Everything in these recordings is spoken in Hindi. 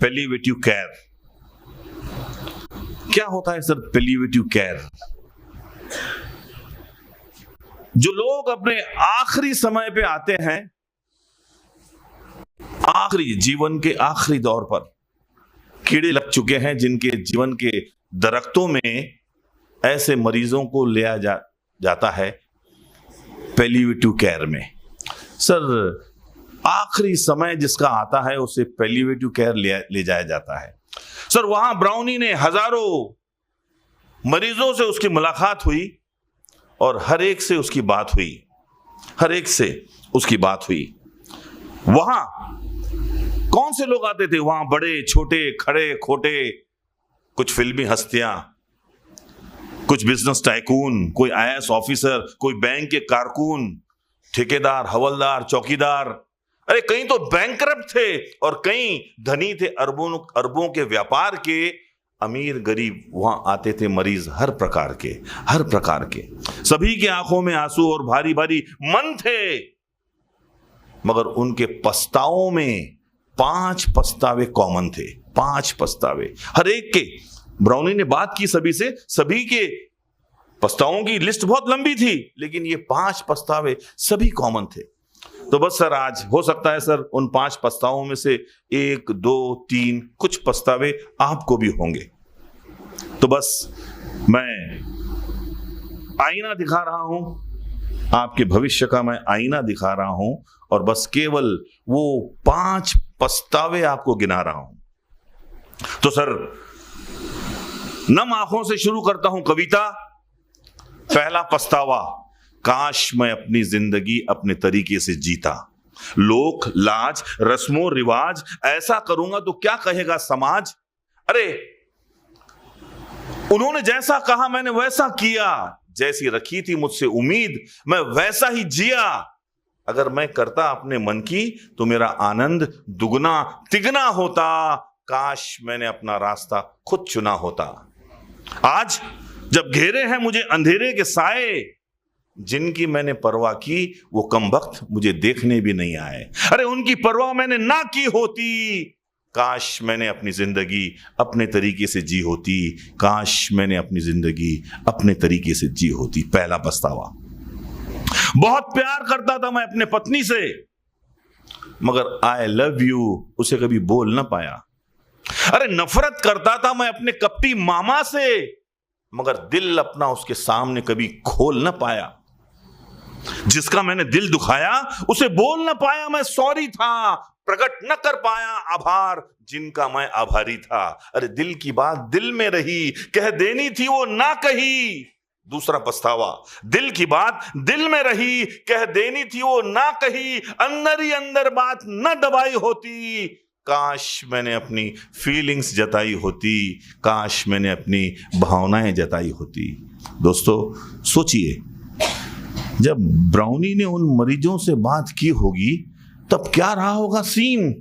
Palliative care. क्या होता है सर पैलिएटिव केयर? जो लोग अपने आखिरी समय पे आते हैं, आखिरी जीवन के आखिरी दौर पर कीड़े लग चुके हैं, जिनके जीवन के दरख्तों में ऐसे मरीजों को लिया जाता है पैलिएटिव केयर में। सर आखिरी समय जिसका आता है उसे पैलिएटिव केयर ले जाया जाता है। सर वहां ब्राउनी ने हजारों मरीजों से उसकी मुलाकात हुई और हर एक से उसकी बात हुई, हर एक से उसकी बात हुई। वहां कौन से लोग आते थे? वहां बड़े छोटे, खड़े खोटे, कुछ फिल्मी हस्तियां, कुछ बिजनेस टाइकून, कोई आईएएस ऑफिसर, कोई बैंक के कारकुन, ठेकेदार, हवलदार, चौकीदार। अरे कई तो बैंकरप्ट थे और कई धनी थे, अरबों के व्यापार के। अमीर गरीब वहां आते थे, मरीज हर प्रकार के। सभी की आंखों में आंसू और भारी भारी मन थे, मगर उनके पछतावों में 5 पछतावे कॉमन थे। 5 पछतावे हर एक के। ब्राउनी ने बात की सभी से, सभी के पछतावों की लिस्ट बहुत लंबी थी, लेकिन ये 5 पछतावे सभी कॉमन थे। तो बस सर आज हो सकता है सर उन 5 पछतावों में से 1, 2, 3 कुछ पछतावे आपको भी होंगे। तो बस मैं आईना दिखा रहा हूं, आपके भविष्य का मैं आईना दिखा रहा हूं, और बस केवल वो 5 पछतावे आपको गिना रहा हूं। तो सर नम आंखों से शुरू करता हूं कविता। पहला पछतावा, काश मैं अपनी जिंदगी अपने तरीके से जीता। लोक लाज, रस्मों रिवाज, ऐसा करूंगा तो क्या कहेगा समाज। अरे उन्होंने जैसा कहा मैंने वैसा किया, जैसी रखी थी मुझसे उम्मीद मैं वैसा ही जिया। अगर मैं करता अपने मन की तो मेरा आनंद दुगना तिगना होता। काश मैंने अपना रास्ता खुद चुना होता। आज जब घेरे हैं मुझे अंधेरे के साए, जिनकी मैंने परवाह की वो कमबख्त मुझे देखने भी नहीं आए। अरे उनकी परवाह मैंने ना की होती, काश मैंने अपनी जिंदगी अपने तरीके से जी होती। काश मैंने अपनी जिंदगी अपने तरीके से जी होती। पहला पछतावा। बहुत प्यार करता था मैं अपने पत्नी से, मगर आई लव यू उसे कभी बोल ना पाया। अरे नफरत करता था मैं अपने कपटी मामा से, मगर दिल अपना उसके सामने कभी खोल ना पाया। जिसका मैंने दिल दुखाया उसे बोल ना पाया मैं सॉरी था, प्रकट न कर पाया आभार जिनका मैं आभारी था। अरे दिल की बात दिल में रही, कह देनी थी वो ना कही। दूसरा पछतावा, दिल की बात दिल में रही, कह देनी थी वो ना कही। अंदर ही अंदर बात न दबाई होती, काश मैंने अपनी फीलिंग्स जताई होती। काश मैंने अपनी भावनाएं जताई होती। दोस्तों सोचिए, जब ब्राउनी ने उन मरीजों से बात की होगी तब क्या रहा होगा सीन।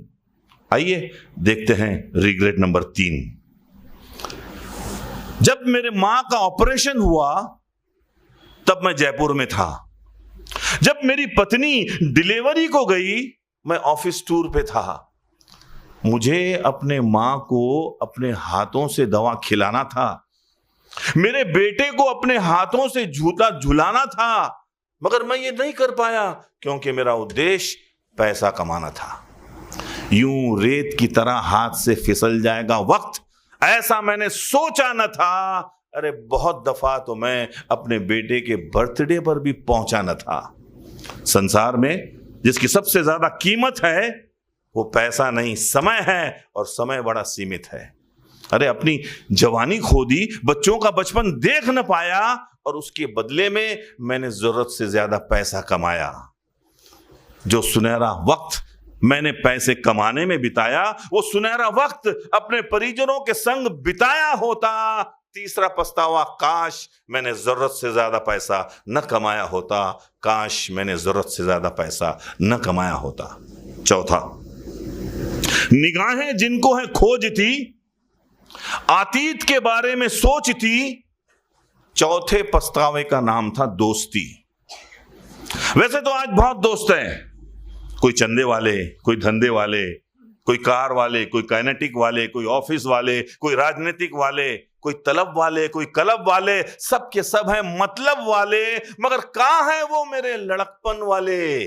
आइए देखते हैं रिग्रेट नंबर 3। जब मेरे मां का ऑपरेशन हुआ तब मैं जयपुर में था। जब मेरी पत्नी डिलीवरी को गई मैं ऑफिस टूर पे था। मुझे अपने मां को अपने हाथों से दवा खिलाना था, मेरे बेटे को अपने हाथों से झूला झुलाना था, मगर मैं ये नहीं कर पाया क्योंकि मेरा उद्देश्य पैसा कमाना था। यूं रेत की तरह हाथ से फिसल जाएगा वक्त, ऐसा मैंने सोचा न था। अरे बहुत दफा तो मैं अपने बेटे के बर्थडे पर भी पहुंचा न था। संसार में जिसकी सबसे ज्यादा कीमत है वो पैसा नहीं समय है, और समय बड़ा सीमित है। अरे अपनी जवानी खो दी, बच्चों का बचपन देख न पाया, और उसके बदले में मैंने जरूरत से ज्यादा पैसा कमाया। जो सुनहरा वक्त मैंने पैसे कमाने में बिताया, वो सुनहरा वक्त अपने परिजनों के संग बिताया होता। तीसरा पछतावा, काश मैंने जरूरत से ज्यादा पैसा न कमाया होता। काश मैंने जरूरत से ज्यादा पैसा न कमाया होता। चौथा, निगाहें जिनको है खोजती, अतीत के बारे में सोचती। चौथे पछतावे का नाम था दोस्ती। वैसे तो आज बहुत दोस्त हैं, कोई चंदे वाले, कोई धंधे वाले, कोई कार वाले, कोई काइनेटिक वाले, कोई ऑफिस वाले, कोई राजनीतिक वाले, कोई तलब वाले, कोई कलब वाले, सब के सब हैं मतलब वाले। मगर कहां है वो मेरे लड़कपन वाले,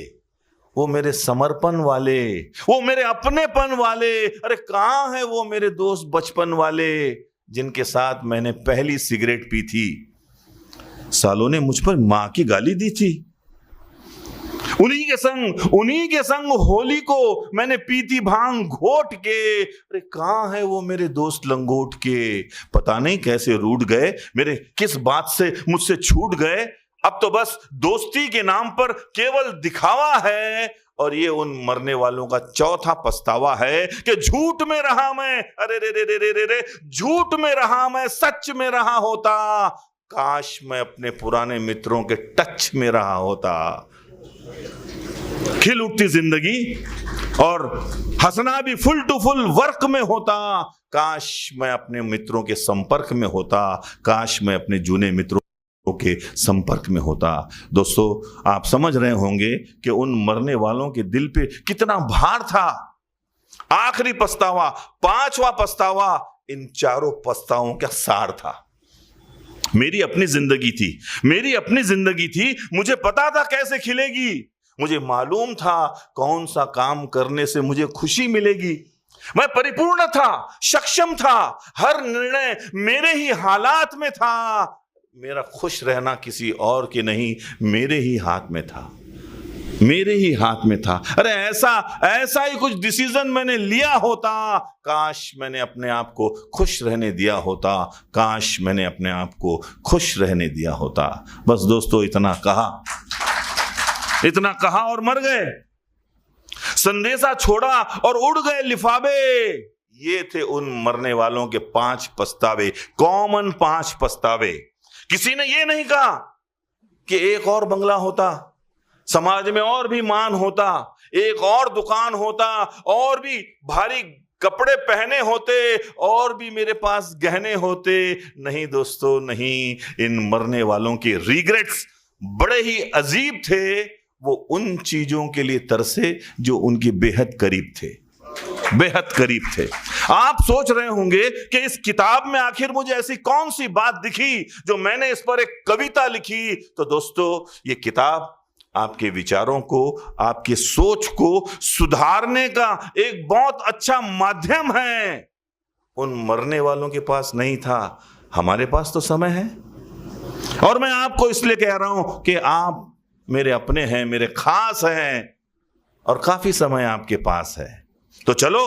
वो मेरे समर्पण वाले, वो मेरे अपनेपन वाले? अरे कहां है वो मेरे दोस्त बचपन वाले, जिनके साथ मैंने पहली सिगरेट पी थी? सालों ने मुझ पर मां की गाली दी थी। उन्हीं के संग होली को मैंने पी थी भांग घोट के। अरे कहां है वो मेरे दोस्त लंगोट के? पता नहीं कैसे रूठ गए, मेरे किस बात से मुझसे छूट गए। अब तो बस दोस्ती के नाम पर केवल दिखावा है, और ये उन मरने वालों का चौथा पछतावा है कि झूठ में रहा मैं। अरे रे रे रे रे रे रे, झूठ में रहा मैं, सच में रहा होता। काश मैं अपने पुराने मित्रों के टच में रहा होता। खिल उठती जिंदगी और हंसना भी फुल टू फुल वर्क में होता। काश मैं अपने मित्रों के संपर्क में होता, काश मैं अपने जूने मित्रों के संपर्क में होता। दोस्तों, आप समझ रहे होंगे कि उन मरने वालों के दिल पे कितना भार था। आखिरी पछतावा, पांचवा पछतावा, इन चारों पछतावों का सार था। मेरी अपनी जिंदगी थी, मेरी अपनी जिंदगी थी, मुझे पता था कैसे खिलेगी। मुझे मालूम था कौन सा काम करने से मुझे खुशी मिलेगी। मैं परिपूर्ण था, सक्षम था, हर निर्णय मेरे ही हालात में था। मेरा खुश रहना किसी और के नहीं, मेरे ही हाथ में था, मेरे ही हाथ में था। अरे ऐसा ही कुछ डिसीजन मैंने लिया होता। काश मैंने अपने आप को खुश रहने दिया होता, काश मैंने अपने आप को खुश रहने दिया होता। बस दोस्तों, इतना कहा और मर गए। संदेशा छोड़ा और उड़ गए लिफाफे। ये थे उन मरने वालों के 5 पछतावे, कॉमन 5 पछतावे। किसी ने ये नहीं कहा कि एक और बंगला होता, समाज में और भी मान होता, एक और दुकान होता, और भी भारी कपड़े पहने होते, और भी मेरे पास गहने होते। नहीं दोस्तों, नहीं। इन मरने वालों के रिग्रेट्स बड़े ही अजीब थे। वो उन चीजों के लिए तरसे जो उनके बेहद करीब थे, बेहद करीब थे। आप सोच रहे होंगे कि इस किताब में आखिर मुझे ऐसी कौन सी बात दिखी जो मैंने इस पर एक कविता लिखी। तो दोस्तों, ये किताब आपके विचारों को, आपकी सोच को सुधारने का एक बहुत अच्छा माध्यम है। उन मरने वालों के पास नहीं था, हमारे पास तो समय है। और मैं आपको इसलिए कह रहा हूं कि आप मेरे अपने हैं, मेरे खास हैं, और काफी समय आपके पास है। तो चलो,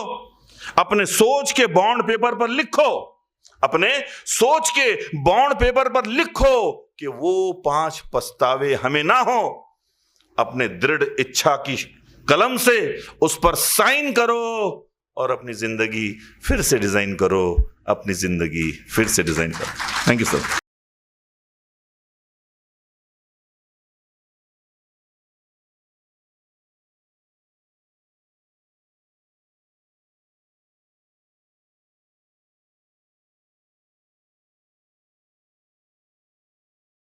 अपने सोच के बॉन्ड पेपर पर लिखो, अपने सोच के बॉन्ड पेपर पर लिखो कि वो 5 पछतावे हमें ना हो। अपने दृढ़ इच्छा की कलम से उस पर साइन करो और अपनी जिंदगी फिर से डिजाइन करो, अपनी जिंदगी फिर से डिजाइन करो। Thank you sir.